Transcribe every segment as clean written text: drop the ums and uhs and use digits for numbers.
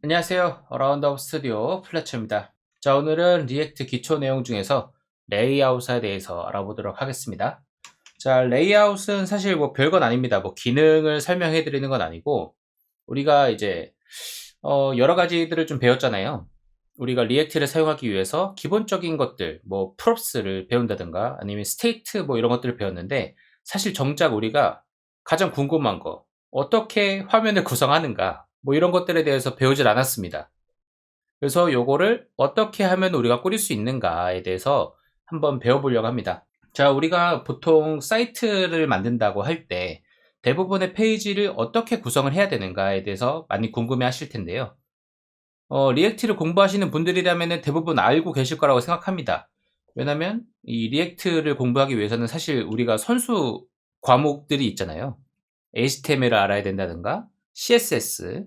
안녕하세요. 어라운드업 스튜디오 플래처입니다. 자, 오늘은 리액트 기초 내용 중에서 레이아웃에 대해서 알아보도록 하겠습니다. 자, 레이아웃은 사실 뭐 별건 아닙니다. 뭐 기능을 설명해 드리는 건 아니고, 우리가 이제 여러 가지들을 좀 배웠잖아요. 우리가 리액트를 사용하기 위해서 기본적인 것들, 뭐 프롭스를 배운다든가 아니면 스테이트 뭐 이런 것들을 배웠는데, 사실 정작 우리가 가장 궁금한 거, 어떻게 화면을 구성하는가, 뭐 이런 것들에 대해서 배우질 않았습니다. 그래서 요거를 어떻게 하면 우리가 꾸릴 수 있는가에 대해서 한번 배워보려고 합니다. 자, 우리가 보통 사이트를 만든다고 할 때 대부분의 페이지를 어떻게 구성을 해야 되는가에 대해서 많이 궁금해 하실 텐데요. 리액트를 공부하시는 분들이라면 대부분 알고 계실 거라고 생각합니다. 왜냐면 이 리액트를 공부하기 위해서는 사실 우리가 선수 과목들이 있잖아요. HTML을 알아야 된다든가 CSS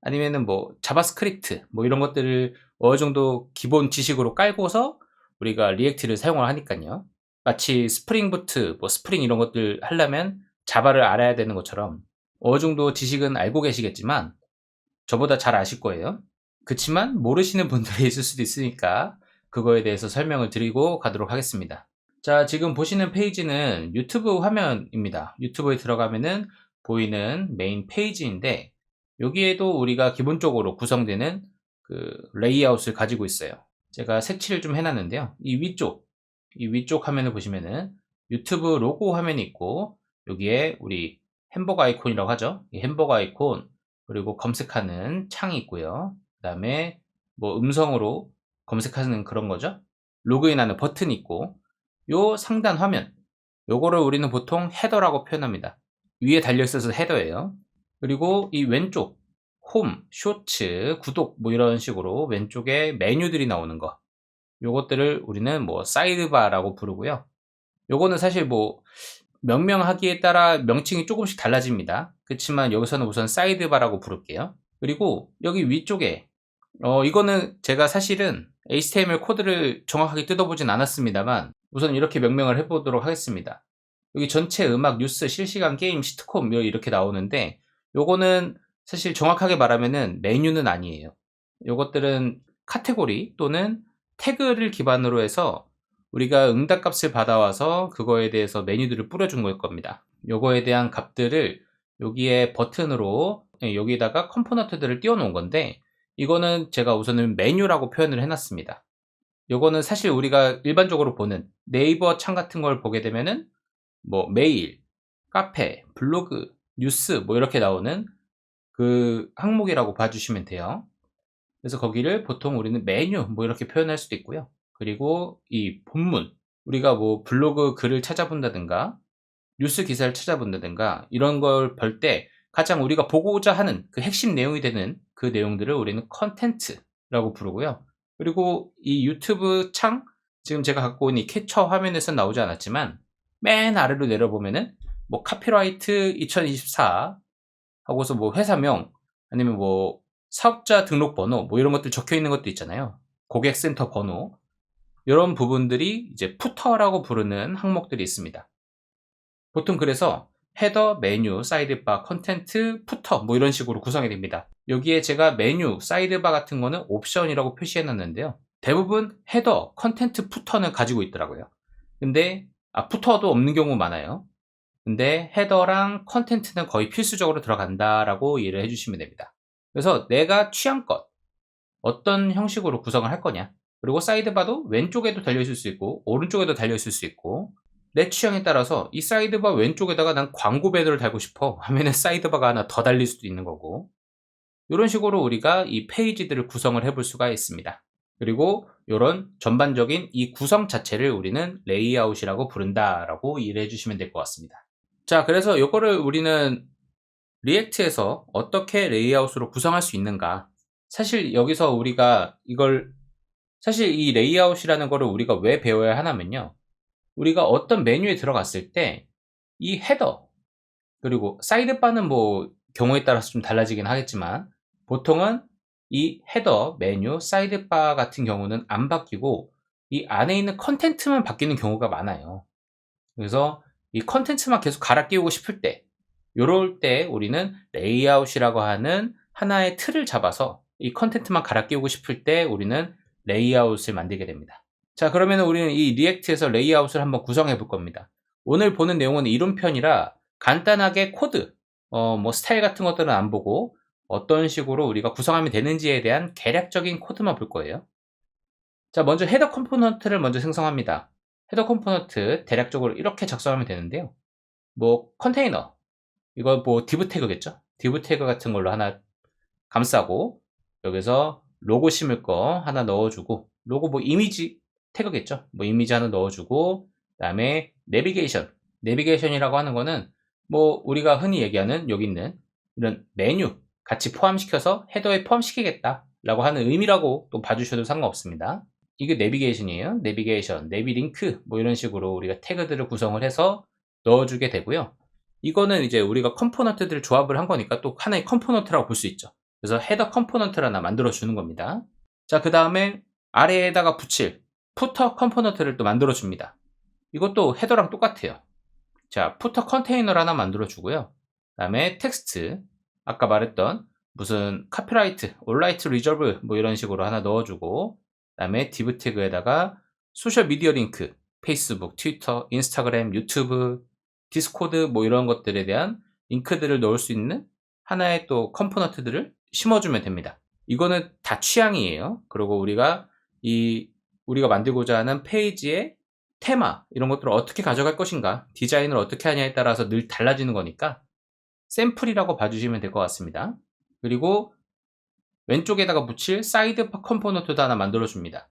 아니면은 뭐 자바스크립트 뭐 이런 것들을 어느 정도 기본 지식으로 깔고서 우리가 리액트를 사용을 하니까요. 마치 스프링 부트, 뭐 스프링 이런 것들 하려면 자바를 알아야 되는 것처럼 어느 정도 지식은 알고 계시겠지만 저보다 잘 아실 거예요. 그치만 모르시는 분들이 있을 수도 있으니까 그거에 대해서 설명을 드리고 가도록 하겠습니다. 자, 지금 보시는 페이지는 유튜브 화면입니다. 유튜브에 들어가면은 보이는 메인 페이지인데 여기에도 우리가 기본적으로 구성되는 그 레이아웃을 가지고 있어요. 제가 색칠을 좀 해놨는데요. 이 위쪽 화면을 보시면은 유튜브 로고 화면이 있고 여기에 우리 햄버거 아이콘이라고 하죠. 이 햄버거 아이콘 그리고 검색하는 창이 있고요. 그 다음에 뭐 음성으로 검색하는 그런 거죠. 로그인하는 버튼이 있고 요 상단 화면 요거를 우리는 보통 헤더라고 표현합니다. 위에 달려있어서 헤더예요. 그리고 이 왼쪽 홈, 쇼츠, 구독 뭐 이런 식으로 왼쪽에 메뉴들이 나오는 거 요것들을 우리는 뭐 사이드바라고 부르고요. 요거는 사실 뭐 명명하기에 따라 명칭이 조금씩 달라집니다. 그렇지만 여기서는 우선 사이드바라고 부를게요. 그리고 여기 위쪽에 이거는 제가 사실은 HTML 코드를 정확하게 뜯어보진 않았습니다만 우선 이렇게 명명을 해보도록 하겠습니다. 여기 전체 음악, 뉴스, 실시간 게임, 시트콤 이렇게 나오는데 요거는 사실 정확하게 말하면은 메뉴는 아니에요. 요것들은 카테고리 또는 태그를 기반으로 해서 우리가 응답값을 받아와서 그거에 대해서 메뉴들을 뿌려준 걸 겁니다. 요거에 대한 값들을 여기에 버튼으로 여기다가 컴포넌트들을 띄워 놓은 건데 이거는 제가 우선은 메뉴라고 표현을 해놨습니다. 요거는 사실 우리가 일반적으로 보는 네이버 창 같은 걸 보게 되면은 뭐 메일, 카페, 블로그, 뉴스 뭐 이렇게 나오는 그 항목이라고 봐주시면 돼요. 그래서 거기를 보통 우리는 메뉴 뭐 이렇게 표현할 수도 있고요. 그리고 이 본문 우리가 뭐 블로그 글을 찾아본다든가 뉴스 기사를 찾아본다든가 이런 걸 볼 때 가장 우리가 보고자 하는 그 핵심 내용이 되는 그 내용들을 우리는 컨텐츠라고 부르고요. 그리고 이 유튜브 창 지금 제가 갖고 온 이 캡처 화면에서 나오지 않았지만 맨 아래로 내려보면은 뭐 카피라이트 2024 하고서 뭐 회사명 아니면 뭐 사업자 등록번호 뭐 이런 것들 적혀 있는 것도 있잖아요. 고객센터 번호 이런 부분들이 이제 푸터라고 부르는 항목들이 있습니다. 보통 그래서 헤더, 메뉴, 사이드바, 컨텐트, 푸터 뭐 이런 식으로 구성이 됩니다. 여기에 제가 메뉴, 사이드바 같은 거는 옵션이라고 표시해 놨는데요. 대부분 헤더, 컨텐트, 푸터는 가지고 있더라고요. 근데 푸터도 없는 경우 많아요. 근데 헤더랑 컨텐트는 거의 필수적으로 들어간다라고 이해를 해주시면 됩니다. 그래서 내가 취향껏 어떤 형식으로 구성을 할 거냐 그리고 사이드바도 왼쪽에도 달려있을 수 있고 오른쪽에도 달려있을 수 있고 내 취향에 따라서 이 사이드바 왼쪽에다가 난 광고 배너를 달고 싶어 하면은 사이드바가 하나 더 달릴 수도 있는 거고 이런 식으로 우리가 이 페이지들을 구성을 해볼 수가 있습니다. 그리고 이런 전반적인 이 구성 자체를 우리는 레이아웃이라고 부른다라고 이해를 해주시면 될 것 같습니다. 자, 그래서 이거를 우리는 리액트에서 어떻게 레이아웃으로 구성할 수 있는가. 사실 여기서 우리가 이걸 사실 이 레이아웃이라는 거를 우리가 왜 배워야 하냐면요. 우리가 어떤 메뉴에 들어갔을 때 이 헤더 그리고 사이드바는 뭐 경우에 따라서 좀 달라지긴 하겠지만 보통은 이 헤더, 메뉴, 사이드바 같은 경우는 안 바뀌고 이 안에 있는 컨텐츠만 바뀌는 경우가 많아요. 그래서 이 컨텐츠만 계속 갈아 끼우고 싶을 때 요럴 때 우리는 레이아웃이라고 하는 하나의 틀을 잡아서 이 컨텐트만 갈아 끼우고 싶을 때 우리는 레이아웃을 만들게 됩니다. 자, 그러면 우리는 이 리액트에서 레이아웃을 한번 구성해 볼 겁니다. 오늘 보는 내용은 이론편이라 간단하게 코드, 뭐 스타일 같은 것들은 안 보고 어떤 식으로 우리가 구성하면 되는지에 대한 개략적인 코드만 볼 거예요. 자, 먼저 헤더 컴포넌트를 먼저 생성합니다. 헤더 컴포넌트 대략적으로 이렇게 작성하면 되는데요. 뭐 컨테이너, 이거 뭐 div 태그겠죠? div 태그 같은 걸로 하나 감싸고 여기서 로고 심을 거 하나 넣어주고, 로고 뭐 이미지 태그겠죠? 뭐 이미지 하나 넣어주고, 그 다음에 내비게이션이라고 하는 거는 뭐 우리가 흔히 얘기하는 여기 있는 이런 메뉴 같이 포함시켜서 헤더에 포함시키겠다 라고 하는 의미라고 또 봐주셔도 상관없습니다. 이게 내비게이션이에요. 내비게이션, 내비링크 뭐 이런 식으로 우리가 태그들을 구성을 해서 넣어주게 되고요. 이거는 이제 우리가 컴포넌트들을 조합을 한 거니까 또 하나의 컴포넌트라고 볼 수 있죠. 그래서 헤더 컴포넌트를 하나 만들어 주는 겁니다. 자, 그 다음에 아래에다가 붙일 푸터 컴포넌트를 또 만들어 줍니다. 이것도 헤더랑 똑같아요. 자, 푸터 컨테이너를 하나 만들어 주고요. 그 다음에 텍스트, 아까 말했던 무슨 카피라이트, 올라이트 리저브 뭐 이런 식으로 하나 넣어주고, 그 다음에 div 태그에다가 소셜 미디어 링크, 페이스북, 트위터, 인스타그램, 유튜브, 디스코드 뭐 이런 것들에 대한 링크들을 넣을 수 있는 하나의 또 컴포넌트들을 심어주면 됩니다. 이거는 다 취향이에요. 그리고 우리가 만들고자 하는 페이지의 테마 이런 것들을 어떻게 가져갈 것인가, 디자인을 어떻게 하냐에 따라서 늘 달라지는 거니까 샘플이라고 봐주시면 될 것 같습니다. 그리고 왼쪽에다가 붙일 사이드 컴포넌트도 하나 만들어줍니다.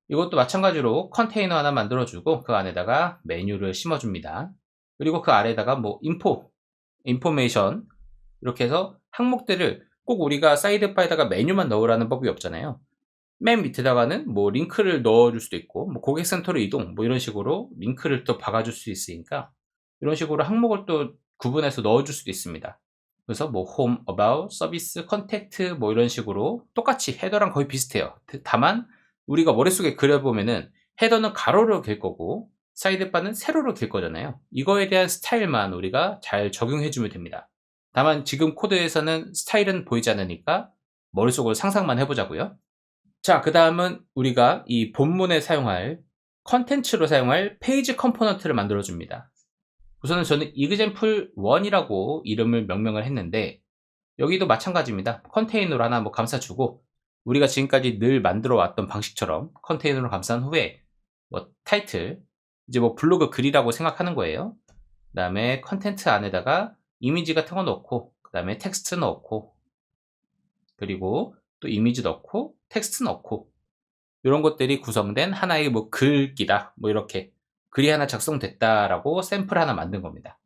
이것도 마찬가지로 컨테이너 하나 만들어주고 그 안에다가 메뉴를 심어줍니다. 그리고 그 아래에다가 뭐 인포메이션 이렇게 해서 항목들을 꼭 우리가 사이드바에다가 메뉴만 넣으라는 법이 없잖아요. 맨 밑에다가는 뭐 링크를 넣어줄 수도 있고, 뭐 고객센터로 이동 뭐 이런 식으로 링크를 또 박아줄 수 있으니까 이런 식으로 항목을 또 구분해서 넣어줄 수도 있습니다. 그래서 뭐 홈, 어바웃, 서비스, 컨택트 뭐 이런 식으로 똑같이 헤더랑 거의 비슷해요. 다만 우리가 머릿속에 그려보면은 헤더는 가로로 길 거고 사이드바는 세로로 길 거잖아요. 이거에 대한 스타일만 우리가 잘 적용해주면 됩니다. 다만 지금 코드에서는 스타일은 보이지 않으니까 머릿속으로 상상만 해보자고요. 자, 그 다음은 우리가 이 본문에 사용할 컨텐츠로 사용할 페이지 컴포넌트를 만들어줍니다. 우선은 저는 example 1이라고 이름을 명명을 했는데 여기도 마찬가지입니다. 컨테이너로 하나 뭐 감싸주고 우리가 지금까지 늘 만들어 왔던 방식처럼 컨테이너로 감싼 후에 뭐 타이틀, 이제 뭐 블로그 글이라고 생각하는 거예요. 그 다음에 컨텐트 안에다가 이미지 같은 거 넣고, 그 다음에 텍스트 넣고, 그리고 또 이미지 넣고 텍스트 넣고, 이런 것들이 구성된 하나의 뭐 글귀다, 뭐 이렇게 글이 하나 작성됐다라고 샘플 하나 만든 겁니다.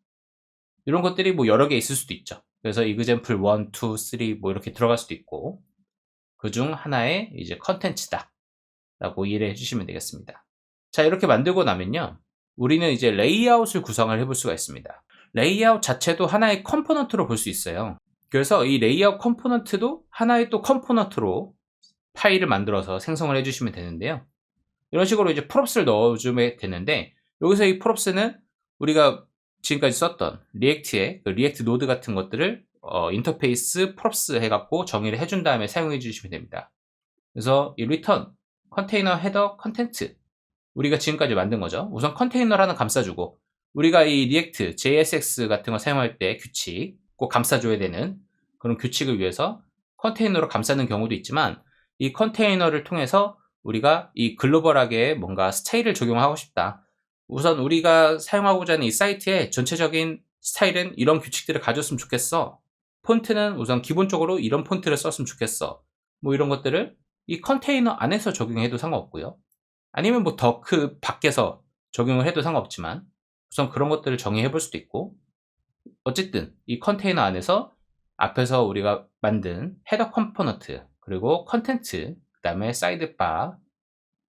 이런 것들이 뭐 여러 개 있을 수도 있죠. 그래서 example 1, 2, 3 뭐 이렇게 들어갈 수도 있고, 그중 하나의 이제 컨텐츠다 라고 이해를 해주시면 되겠습니다. 자, 이렇게 만들고 나면요, 우리는 이제 레이아웃을 구성을 해볼 수가 있습니다. 레이아웃 자체도 하나의 컴포넌트로 볼 수 있어요. 그래서 이 레이아웃 컴포넌트도 하나의 또 컴포넌트로 파일을 만들어서 생성을 해주시면 되는데요. 이런 식으로 이제 프롭스를 넣어주면 되는데, 여기서 이 프롭스는 우리가 지금까지 썼던 리액트의 그 리액트 노드 같은 것들을 인터페이스 프롭스 해갖고 정의를 해준 다음에 사용해 주시면 됩니다. 그래서 이 리턴, 컨테이너, 헤더, 컨텐트 우리가 지금까지 만든 거죠. 우선 컨테이너를 하나 감싸주고, 우리가 이 리액트, JSX 같은 거 사용할 때 규칙, 꼭 감싸줘야 되는 그런 규칙을 위해서 컨테이너로 감싸는 경우도 있지만, 이 컨테이너를 통해서 우리가 이 글로벌하게 뭔가 스타일을 적용하고 싶다. 우선 우리가 사용하고자 하는 이 사이트의 전체적인 스타일은 이런 규칙들을 가졌으면 좋겠어. 폰트는 우선 기본적으로 이런 폰트를 썼으면 좋겠어. 뭐 이런 것들을 이 컨테이너 안에서 적용해도 상관없고요. 아니면 뭐 더 그 밖에서 적용을 해도 상관없지만 우선 그런 것들을 정의해 볼 수도 있고, 어쨌든 이 컨테이너 안에서 앞에서 우리가 만든 헤더 컴포넌트, 그리고 컨텐트, 그 다음에 사이드바,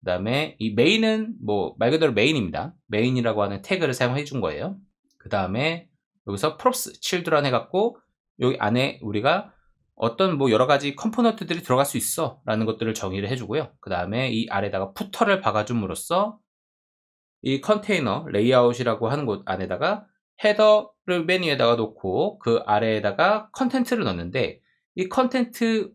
그 다음에 이 메인은 뭐 말 그대로 메인입니다. 메인이라고 하는 태그를 사용해 준 거예요. 그 다음에 여기서 props, children 해갖고 여기 안에 우리가 어떤 뭐 여러 가지 컴포넌트들이 들어갈 수 있어 라는 것들을 정의를 해주고요. 그 다음에 이 아래다가 푸터를 박아줌으로써 이 컨테이너 레이아웃이라고 하는 곳 안에다가 헤더를 맨 위에다가 놓고 그 아래에다가 컨텐츠를 넣는데, 이 컨텐츠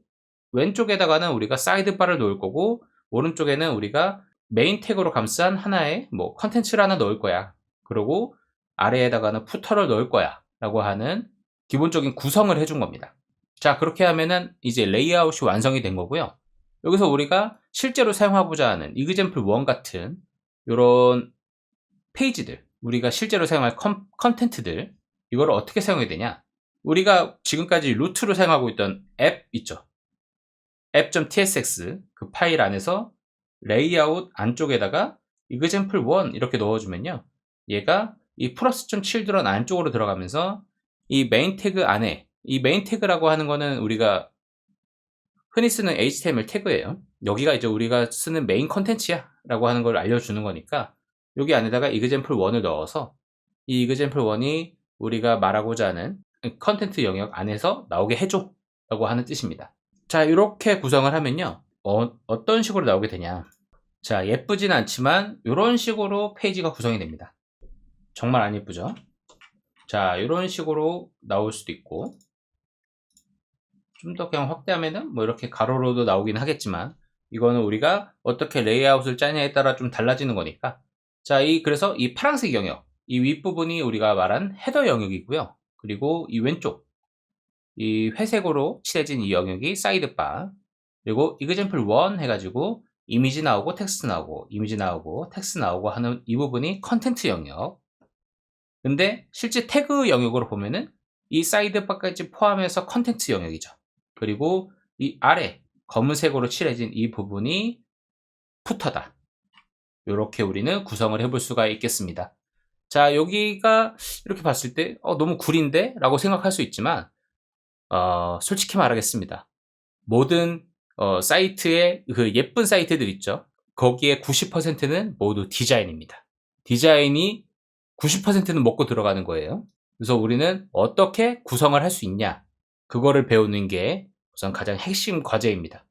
왼쪽에다가는 우리가 사이드바를 놓을 거고, 오른쪽에는 우리가 메인 태그로 감싼 하나의 뭐 컨텐츠를 하나 넣을 거야. 그리고 아래에다가는 푸터를 넣을 거야 라고 하는 기본적인 구성을 해준 겁니다. 자, 그렇게 하면은 이제 레이아웃이 완성이 된 거고요. 여기서 우리가 실제로 사용하고자 하는 example 1 같은 이런 페이지들, 우리가 실제로 사용할 컨텐츠들, 이거를 어떻게 사용해야 되냐? 우리가 지금까지 루트로 사용하고 있던 앱 있죠? app.tsx 그 파일 안에서 레이아웃 안쪽에다가 example 1 이렇게 넣어주면요, 얘가 이 plus.children 안쪽으로 들어가면서 이 메인 태그 안에, 이 메인 태그라고 하는 거는 우리가 흔히 쓰는 HTML 태그예요. 여기가 이제 우리가 쓰는 메인 컨텐츠야 라고 하는 걸 알려주는 거니까, 여기 안에다가 example 1을 넣어서 이 example 1이 우리가 말하고자 하는 컨텐츠 영역 안에서 나오게 해줘 라고 하는 뜻입니다. 자, 이렇게 구성을 하면요, 어떤 식으로 나오게 되냐. 자, 예쁘진 않지만 이런 식으로 페이지가 구성이 됩니다. 정말 안 예쁘죠? 자, 이런 식으로 나올 수도 있고, 좀 더 그냥 확대하면은 뭐 이렇게 가로로도 나오긴 하겠지만, 이거는 우리가 어떻게 레이아웃을 짜냐에 따라 좀 달라지는 거니까. 자, 그래서 이 파란색 영역, 이 윗부분이 우리가 말한 헤더 영역이고요. 그리고 이 왼쪽, 이 회색으로 칠해진 이 영역이 사이드바, 그리고 example 1 해가지고 이미지 나오고 텍스트 나오고 이미지 나오고 텍스트 나오고 하는 이 부분이 컨텐츠 영역. 근데 실제 태그 영역으로 보면은 이 사이드바까지 포함해서 컨텐츠 영역이죠. 그리고 이 아래 검은색으로 칠해진 이 부분이 푸터다. 이렇게 우리는 구성을 해볼 수가 있겠습니다. 자, 여기가 이렇게 봤을 때 너무 구린데? 라고 생각할 수 있지만, 솔직히 말하겠습니다. 모든 사이트의 그 예쁜 사이트들 있죠? 거기에 90%는 모두 디자인입니다. 디자인이 90%는 먹고 들어가는 거예요. 그래서 우리는 어떻게 구성을 할 수 있냐, 그거를 배우는 게 우선 가장 핵심 과제입니다.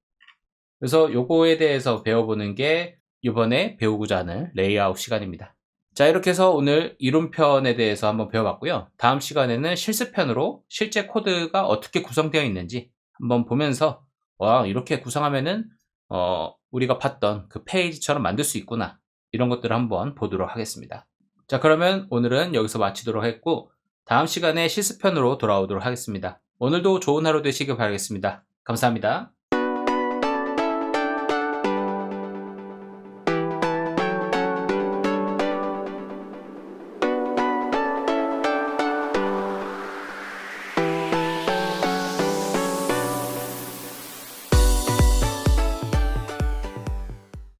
그래서 요거에 대해서 배워보는 게 이번에 배우고자 하는 레이아웃 시간입니다. 자, 이렇게 해서 오늘 이론편에 대해서 한번 배워봤고요. 다음 시간에는 실습편으로 실제 코드가 어떻게 구성되어 있는지 한번 보면서 이렇게 구성하면은 우리가 봤던 그 페이지처럼 만들 수 있구나, 이런 것들을 한번 보도록 하겠습니다. 자, 그러면 오늘은 여기서 마치도록 하겠고, 다음 시간에 실습편으로 돌아오도록 하겠습니다. 오늘도 좋은 하루 되시길 바라겠습니다. 감사합니다.